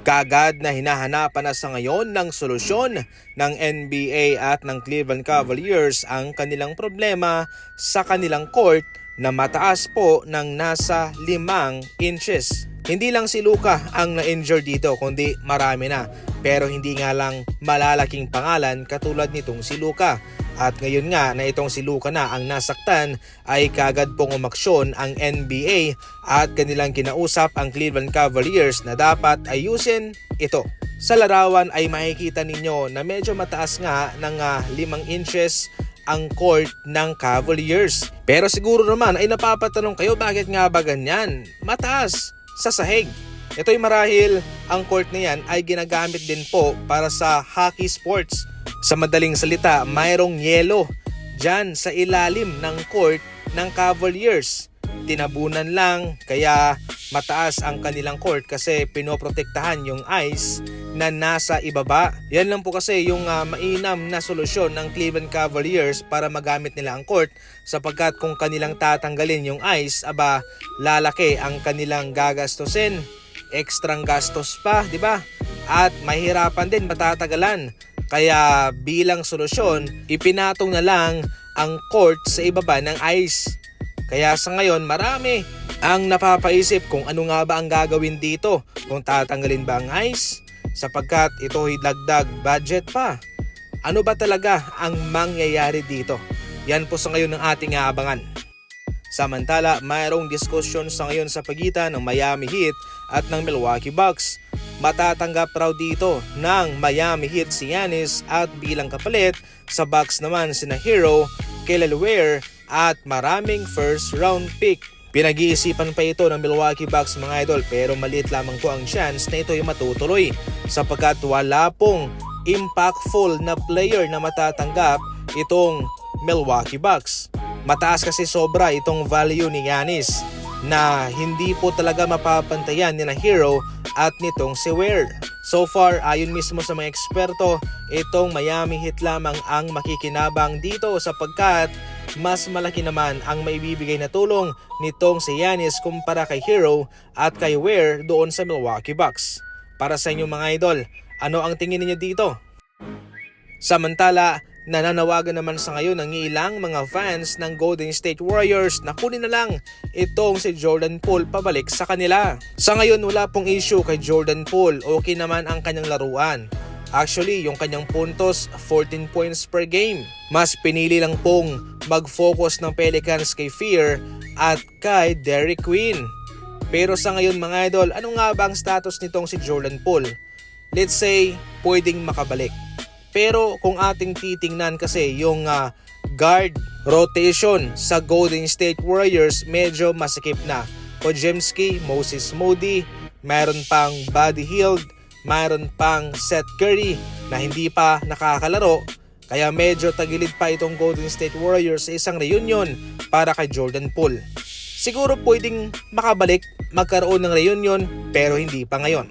Kaagad na hinahanapan na sa ngayon ng solusyon ng NBA at ng Cleveland Cavaliers ang kanilang problema sa kanilang court na mataas po ng nasa 5 inches. Hindi lang si Luka ang na-injure dito kundi marami na, pero hindi nga lang malalaking pangalan katulad nitong si Luka. At ngayon nga na itong si Luka na ang nasaktan ay kagad pong umaksyon ang NBA at kanilang kinausap ang Cleveland Cavaliers na dapat ayusin ito. Sa larawan ay makikita ninyo na medyo mataas nga ng 5 inches ang court ng Cavaliers. Pero siguro naman ay napapatanong kayo, bakit nga ba ganyan? Mataas sa sahig. Ito'y marahil ang court na yan ay ginagamit din po para sa hockey sports. Sa madaling salita, mayroong yelo dyan sa ilalim ng court ng Cavaliers. Tinabunan lang kaya mataas ang kanilang court kasi pinoprotektahan yung ice na nasa ibaba. Yan lang po kasi yung mainam na solusyon ng Cleveland Cavaliers para magamit nila ang court, sapagkat kung kanilang tatanggalin yung ice, lalaki ang kanilang gagastusin. Ekstrang gastos pa, di ba? At mahirapan din, matatagalan. Kaya bilang solusyon, ipinatong na lang ang court sa ibaba ng ice. Kaya sa ngayon, marami ang napapaisip kung ano nga ba ang gagawin dito, kung tatanggalin ba ang ice, sapagkat ito'y dagdag budget pa. Ano ba talaga ang mangyayari dito? Yan po sa ngayon ng ating aabangan. Samantala, mayroong diskusyon sa ngayon sa pagitan ng Miami Heat at ng Milwaukee Bucks. Matatanggap raw dito ng Miami Heat si Giannis at bilang kapalit sa Bucks naman sina Hero, Kelly Oubre at maraming first round pick. Pinag-iisipan pa ito ng Milwaukee Bucks mga idol, pero maliit lamang po ang chance na ito ay matutuloy sapagkat wala pong impactful na player na matatanggap itong Milwaukee Bucks. Mataas kasi sobra itong value ni Giannis na hindi po talaga mapapantayan ni na Hero at nitong si Oubre. So far, ayon mismo sa mga eksperto, itong Miami Heat lamang ang makikinabang dito sapagkat mas malaki naman ang maibibigay na tulong nitong si Giannis kumpara kay Hero at kay Oubre doon sa Milwaukee Bucks. Para sa inyo mga idol, ano ang tingin niyo dito? Samantala, nananawagan naman sa ngayon ng ilang mga fans ng Golden State Warriors na kunin na lang itong si Jordan Poole pabalik sa kanila. Sa ngayon wala pong issue kay Jordan Poole, okay naman ang kanyang laruan. Actually, yung kanyang puntos, 14 points per game. Mas pinili lang pong mag-focus ng Pelicans kay Fear at kay Derrick Queen. Pero sa ngayon mga idol, ano nga ba ang status nitong si Jordan Poole? Let's say, pwedeng makabalik. Pero kung ating titingnan kasi yung guard rotation sa Golden State Warriors, medyo masikip na. Podziemski, Moses Moody, mayroon pang Buddy Hield, mayroon pang Seth Curry na hindi pa nakakalaro. Kaya medyo tagilid pa itong Golden State Warriors sa isang reunion para kay Jordan Poole. Siguro pwedeng makabalik, magkaroon ng reunion pero hindi pa ngayon.